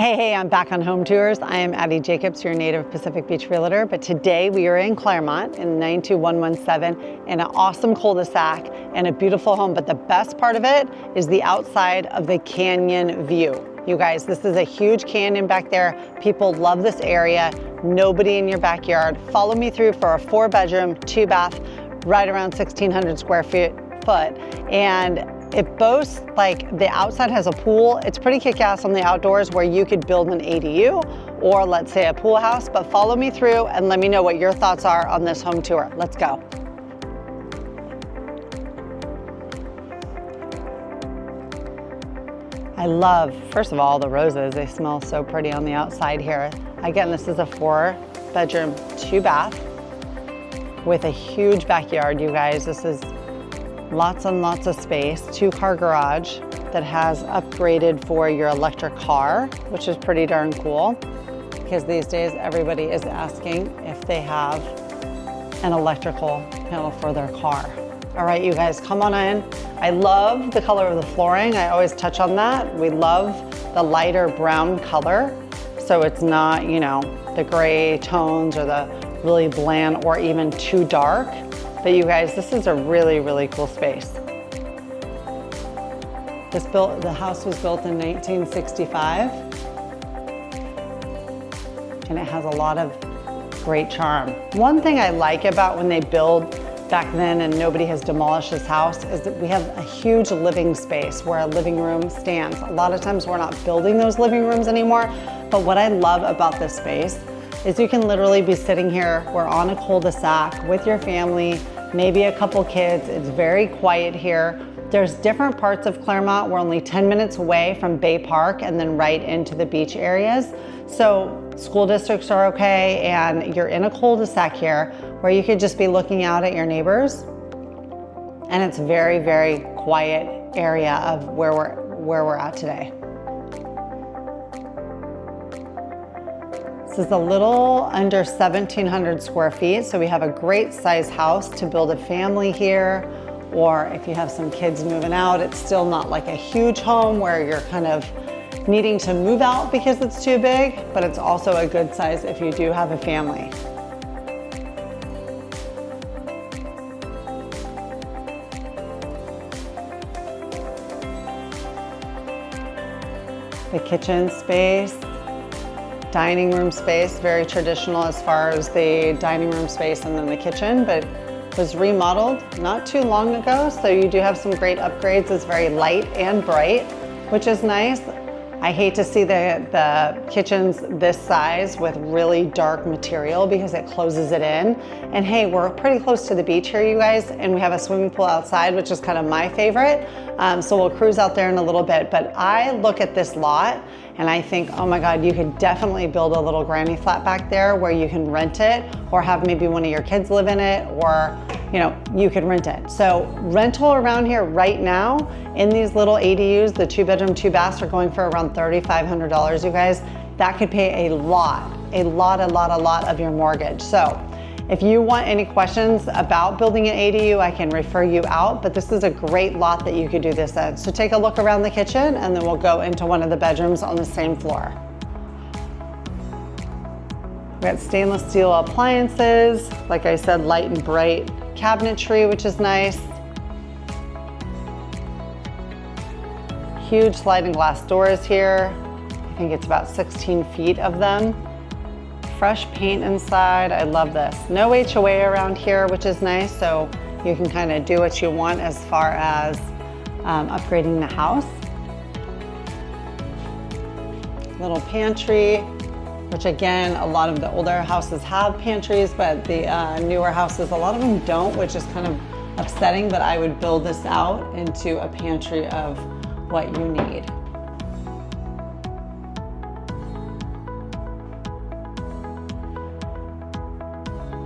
Hey, I'm back on home tours. I am Addie Jacobs, your native Pacific Beach realtor, but today we are in Clairemont in 92117 in an awesome cul-de-sac and a beautiful home, but the best part of it is the outside of the canyon view. You guys, this is a huge canyon back there. People love this area. Nobody in your backyard. Follow me through for a 4-bedroom, 2-bath, right around 1,600 square foot. And it boasts, like, the outside has a pool. It's pretty kick-ass on the outdoors where you could build an ADU or let's say a pool house, but follow me through and let me know what your thoughts are on this home tour. Let's go. I love, first of all, the roses. They smell so pretty on the outside here. Again, this is a 4-bedroom, 2-bath with a huge backyard, you guys. This is lots and lots of space, 2-car garage that has upgraded for your electric car, which is pretty darn cool because these days everybody is asking if they have an electrical panel for their car. All right, you guys, come on in. I love the color of the flooring. I always touch on that. We love the lighter brown color. So it's not, you know, the gray tones or the really bland or even too dark. But you guys, this is a really, really cool space. The house was built in 1965, and it has a lot of great charm. One thing I like about when they build back then and nobody has demolished this house is that we have a huge living space where a living room stands. A lot of times we're not building those living rooms anymore, but what I love about this space is you can literally be sitting here, we're on a cul-de-sac with your family, maybe a couple kids. It's very quiet here. There's different parts of Clairemont. We're only 10 minutes away from Bay Park and then right into the beach areas. So school districts are okay, and you're in a cul-de-sac here where you could just be looking out at your neighbors. And it's very, very quiet area of where we're at today. This is a little under 1,700 square feet, so we have a great size house to build a family here, or if you have some kids moving out, it's still not like a huge home where you're kind of needing to move out because it's too big, but it's also a good size if you do have a family. The kitchen space, dining room space, very traditional as far as the dining room space and then the kitchen, but was remodeled not too long ago. So you do have some great upgrades. It's very light and bright, which is nice. I hate to see the kitchens this size with really dark material because it closes it in. And hey, we're pretty close to the beach here, you guys, and we have a swimming pool outside, which is kind of my favorite. So we'll cruise out there in a little bit. But I look at this lot and I think, oh my God, you could definitely build a little granny flat back there where you can rent it or have maybe one of your kids live in it, or you know, you could rent it. So rental around here right now in these little ADUs, the 2-bedroom, 2-baths are going for around $3,500, you guys. That could pay a lot of your mortgage. So if you want any questions about building an ADU, I can refer you out, but this is a great lot that you could do this in. So take a look around the kitchen and then we'll go into one of the bedrooms on the same floor. We got stainless steel appliances. Like I said, light and bright cabinetry, which is nice. Huge sliding glass doors here. I think it's about 16 feet of them. Fresh paint inside. I love this. No HOA around here, which is nice. So you can kind of do what you want as far as upgrading the house. Little pantry, which again, a lot of the older houses have pantries, but the newer houses, a lot of them don't, which is kind of upsetting, but I would build this out into a pantry of what you need.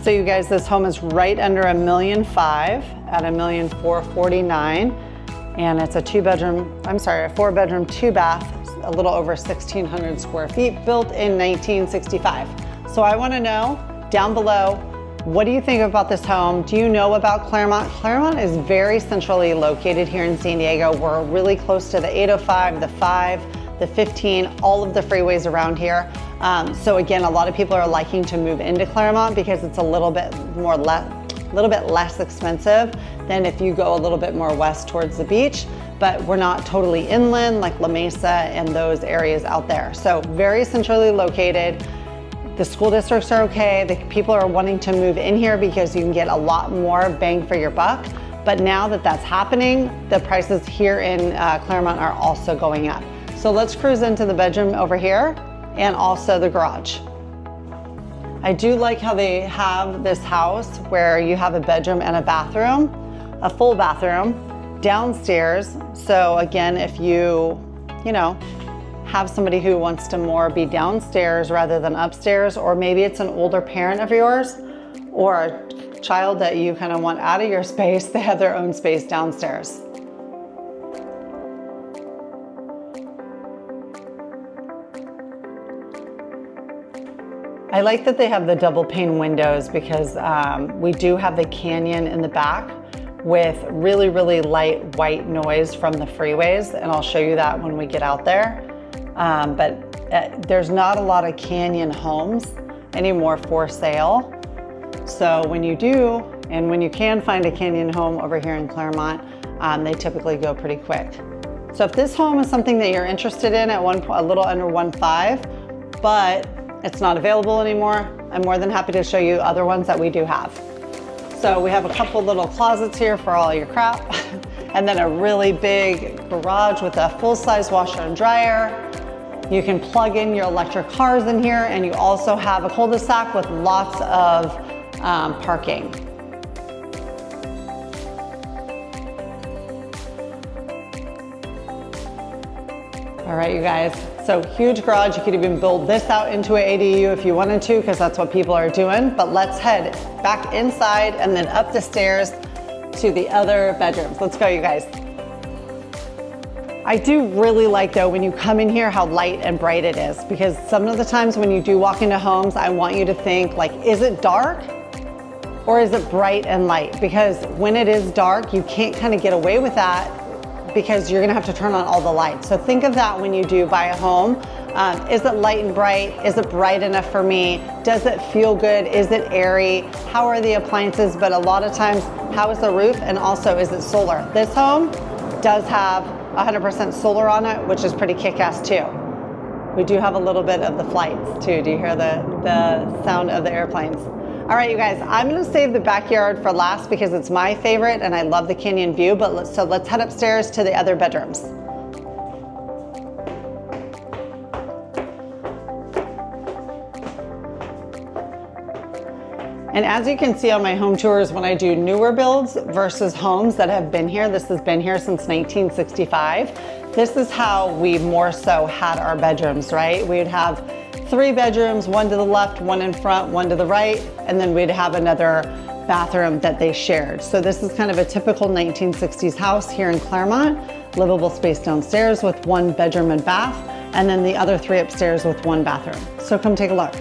So you guys, this home is right under $1.5 million at $1,449,000, and it's a 4-bedroom, 2-bath, a little over 1,600 square feet, built in 1965. So I want to know down below, what do you think about this home? Do you know about Clairemont? Clairemont is very centrally located here in San Diego. We're really close to the 805, the 5, the 15, all of the freeways around here. So again, a lot of people are liking to move into Clairemont because it's a little bit less expensive than if you go a little bit more west towards the beach, but we're not totally inland like La Mesa and those areas out there. So very centrally located. The school districts are okay. The people are wanting to move in here because you can get a lot more bang for your buck. But now that that's happening, the prices here in Clairemont are also going up. So let's cruise into the bedroom over here and also the garage. I do like how they have this house where you have a bedroom and a bathroom, a full bathroom downstairs. So again, if you have somebody who wants to more be downstairs rather than upstairs, or maybe it's an older parent of yours or a child that you kind of want out of your space, they have their own space downstairs. I like that they have the double pane windows because we do have the canyon in the back with really, really light white noise from the freeways, and I'll show you that when we get out there. But there's not a lot of canyon homes anymore for sale. So when you do, and when you can find a canyon home over here in Clairemont, they typically go pretty quick. So if this home is something that you're interested in at a little under 1.5, but it's not available anymore, I'm more than happy to show you other ones that we do have. So we have a couple little closets here for all your crap, and then a really big garage with a full-size washer and dryer. You can plug in your electric cars in here, and you also have a cul-de-sac with lots of parking. All right, you guys, so huge garage. You could even build this out into an ADU if you wanted to, because that's what people are doing. But let's head back inside and then up the stairs to the other bedrooms. Let's go, you guys. I do really like, though, when you come in here, how light and bright it is, because some of the times when you do walk into homes, I want you to think, like, is it dark or is it bright and light? Because when it is dark, you can't kind of get away with that because you're gonna have to turn on all the lights. So think of that when you do buy a home. Is it light and bright? Is it bright enough for me? Does it feel good? Is it airy? How are the appliances? But a lot of times, how is the roof? And also, is it solar? This home does have 100% solar on it, which is pretty kick-ass too. We do have a little bit of the flights too. Do you hear the sound of the airplanes? All right, you guys, I'm gonna save the backyard for last because it's my favorite and I love the canyon view, but so let's head upstairs to the other bedrooms. And as you can see on my home tours, when I do newer builds versus homes that have been here, this has been here since 1965, this is how we more so had our bedrooms, right? We'd have 3 bedrooms, one to the left, one in front, one to the right, and then we'd have another bathroom that they shared. So this is kind of a typical 1960s house here in Clairemont, livable space downstairs with 1 bedroom and bath, and then the other 3 upstairs with 1 bathroom. So come take a look.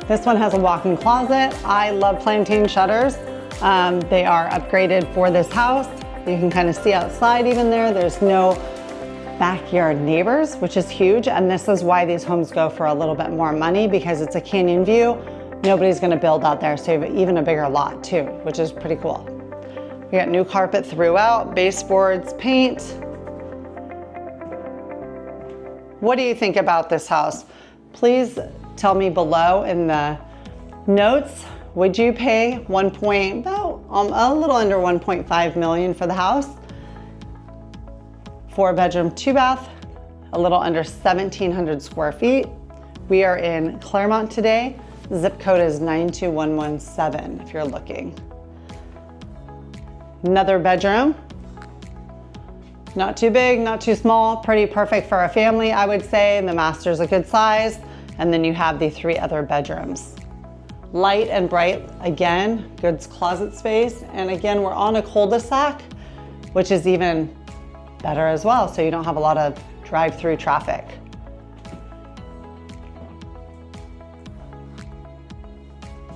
This one has a walk-in closet. I love plantain shutters. They are upgraded for this house. You can kind of see outside even there. There's no backyard neighbors, which is huge. And this is why these homes go for a little bit more money, because it's a canyon view. Nobody's gonna build out there, so you have even a bigger lot too, which is pretty cool. We got new carpet throughout, baseboards, paint. What do you think about this house? Please tell me below in the notes. Would you pay a little under 1.5 million for the house? 4-bedroom, 2-bath, a little under 1,700 square feet. We are in Clairemont today. Zip code is 92117 if you're looking. Another bedroom. Not too big, not too small, pretty perfect for a family, I would say. And the master's a good size. And then you have the 3 other bedrooms. Light and bright, again, good closet space. And again, we're on a cul-de-sac, which is even better as well, so you don't have a lot of drive-through traffic.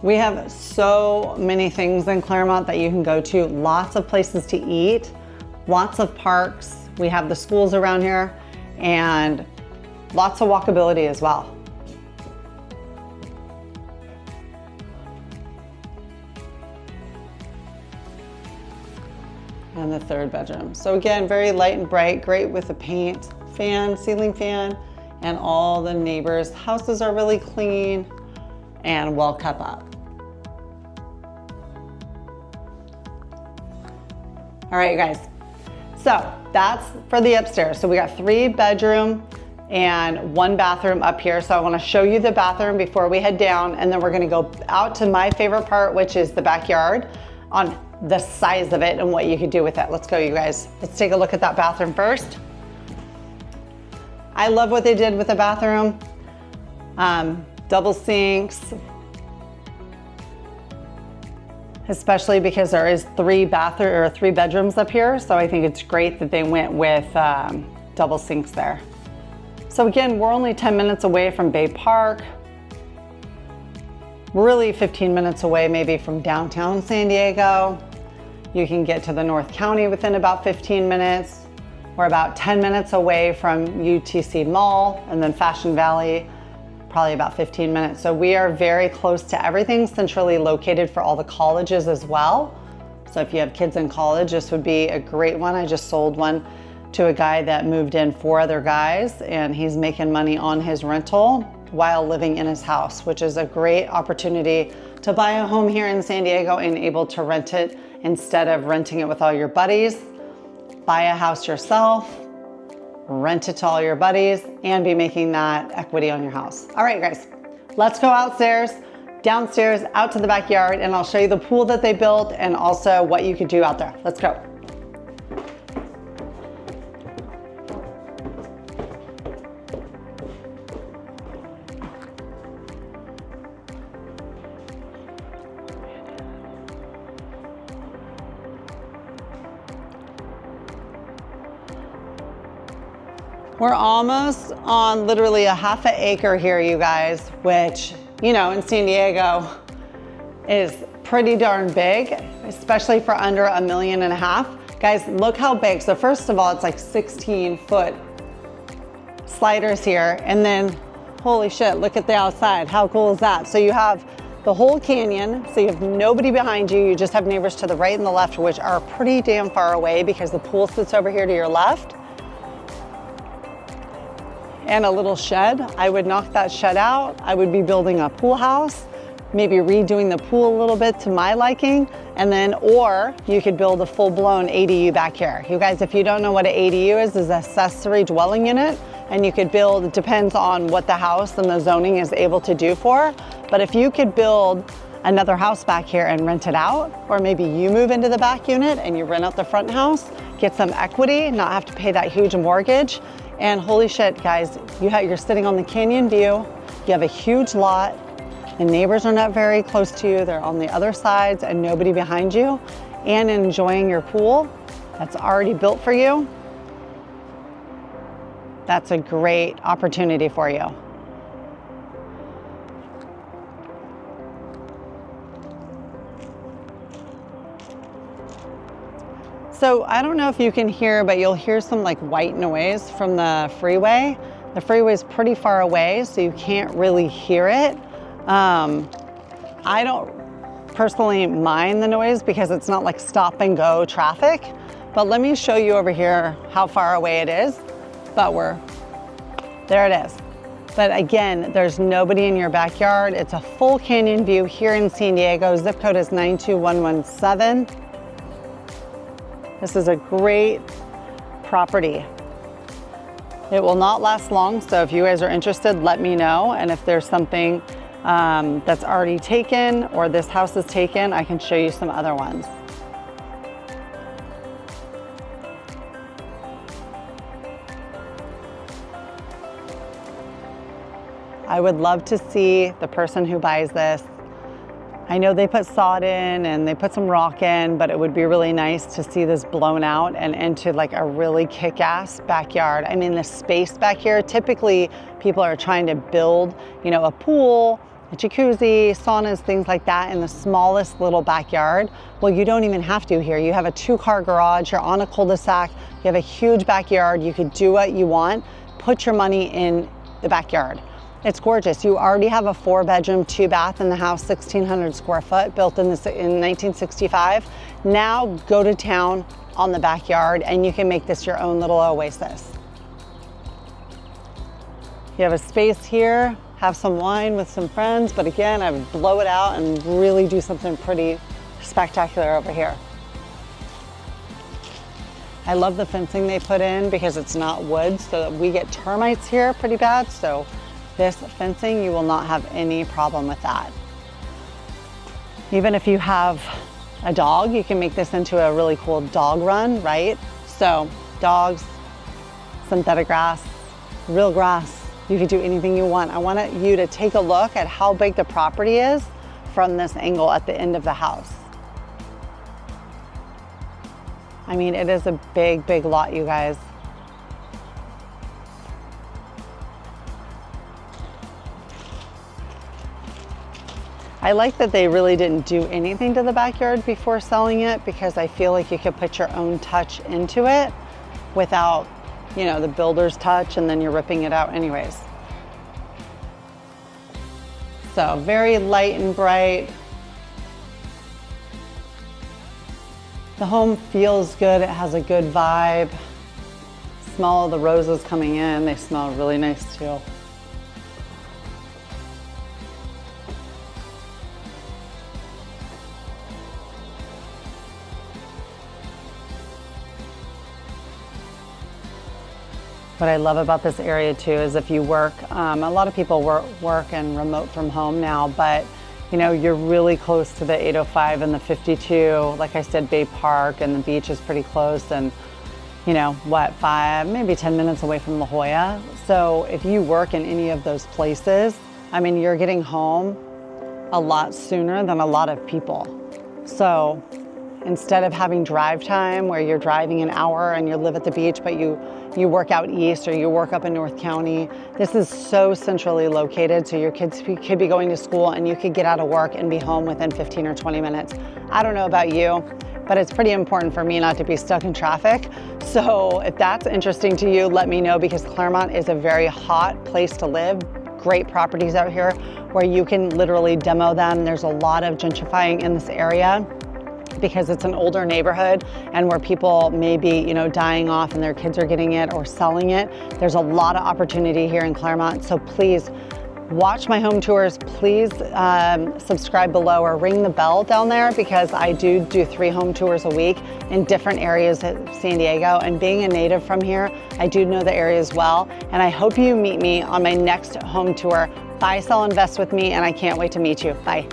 We have so many things in Clairemont that you can go to, lots of places to eat, lots of parks. We have the schools around here and lots of walkability as well. And the third bedroom. So again, very light and bright, great with a paint fan, ceiling fan, and all the neighbors' houses are really clean and well kept up. All right, you guys. So that's for the upstairs. So we got 3 bedroom and 1 bathroom up here. So I want to show you the bathroom before we head down, and then we're going to go out to my favorite part, which is the backyard, on the size of it and what you could do with it. Let's go, you guys. Let's take a look at that bathroom first. I love what they did with the bathroom. Double sinks, especially because there is 3 bedrooms up here. So I think it's great that they went with double sinks there. So again, we're only 10 minutes away from Bay Park. Really 15 minutes away maybe from downtown San Diego. You can get to the North County within about 15 minutes. We're about 10 minutes away from UTC Mall, and then Fashion Valley, probably about 15 minutes. So we are very close to everything, centrally located for all the colleges as well. So if you have kids in college, this would be a great one. I just sold one to a guy that moved in 4 other guys, and he's making money on his rental while living in his house, which is a great opportunity to buy a home here in San Diego and able to rent it instead of renting it with all your buddies. Buy a house yourself, rent it to all your buddies, and be making that equity on your house. All right, guys, let's go outstairs, downstairs, out to the backyard, and I'll show you the pool that they built and also what you could do out there. Let's go. We're almost on literally a half an acre here, you guys, which, you know, in San Diego is pretty darn big, especially for under $1.5 million. Guys, look how big. So first of all, it's like 16-foot sliders here. And then, holy shit, look at the outside. How cool is that? So you have the whole canyon, so you have nobody behind you. You just have neighbors to the right and the left, which are pretty damn far away because the pool sits over here to your left. And a little shed. I would knock that shed out. I would be building a pool house, maybe redoing the pool a little bit to my liking, and then, or you could build a full-blown ADU back here. You guys, if you don't know what an ADU is an accessory dwelling unit, and you could build, it depends on what the house and the zoning is able to do for, but if you could build another house back here and rent it out, or maybe you move into the back unit and you rent out the front house, get some equity, not have to pay that huge mortgage. And holy shit, guys, you're sitting on the canyon view, you have a huge lot, the neighbors are not very close to you, they're on the other sides and nobody behind you, and enjoying your pool that's already built for you. That's a great opportunity for you. So I don't know if you can hear, but you'll hear some like white noise from the freeway. The freeway is pretty far away, so you can't really hear it. I don't personally mind the noise because it's not like stop and go traffic, but let me show you over here how far away it is. But there it is. But again, there's nobody in your backyard. It's a full canyon view here in San Diego. Zip code is 92117. This is a great property. It will not last long, so if you guys are interested, let me know. And if there's something that's already taken or this house is taken, I can show you some other ones. I would love to see the person who buys this. I know they put sod in and they put some rock in, but it would be really nice to see this blown out and into like a really kick-ass backyard. I mean, the space back here, typically people are trying to build, you know, a pool a jacuzzi, saunas, things like that in the smallest little backyard. Well, you don't even have to here. You have a 2-car garage, you're on a cul-de-sac, you have a huge backyard, you could do what you want, put your money in the backyard. It's gorgeous. You already have a 4-bedroom, 2-bath in the house, 1,600 square foot, built in 1965. Now go to town on the backyard and you can make this your own little oasis. You have a space here, have some wine with some friends, but again, I would blow it out and really do something pretty spectacular over here. I love the fencing they put in because it's not wood, so that we get termites here pretty bad. So this fencing, you will not have any problem with that. Even if you have a dog, you can make this into a really cool dog run, right? So dogs, synthetic grass, real grass, you can do anything you want. I want you to take a look at how big the property is from this angle at the end of the house. I mean, it is a big, big lot, you guys. I like that they really didn't do anything to the backyard before selling it, because I feel like you could put your own touch into it without, you know, the builder's touch, and then you're ripping it out anyways. So very light and bright. The home feels good. It has a good vibe. Smell the roses coming in. They smell really nice too. What I love about this area too is if you work, a lot of people work and remote from home now, but you know, you're really close to the 805 and the 52. Like I said, Bay Park and the beach is pretty close, and you know, what, 5, maybe 10 minutes away from La Jolla. So if you work in any of those places, I mean, you're getting home a lot sooner than a lot of people. So instead of having drive time where you're driving an hour and you live at the beach, but you work out east or you work up in North County, this is so centrally located, so your kids could be going to school and you could get out of work and be home within 15 or 20 minutes. I don't know about you, but it's pretty important for me not to be stuck in traffic. So if that's interesting to you, let me know, because Clairemont is a very hot place to live. Great properties out here where you can literally demo them. There's a lot of gentrifying in this area because it's an older neighborhood, and where people may be, you know, dying off and their kids are getting it or selling it. There's a lot of opportunity here in Clairemont. So please watch my home tours. Please subscribe below or ring the bell down there, because I do 3 home tours a week in different areas of San Diego. And being a native from here, I do know the areas well. And I hope you meet me on my next home tour. Buy, sell, invest with me, and I can't wait to meet you. Bye.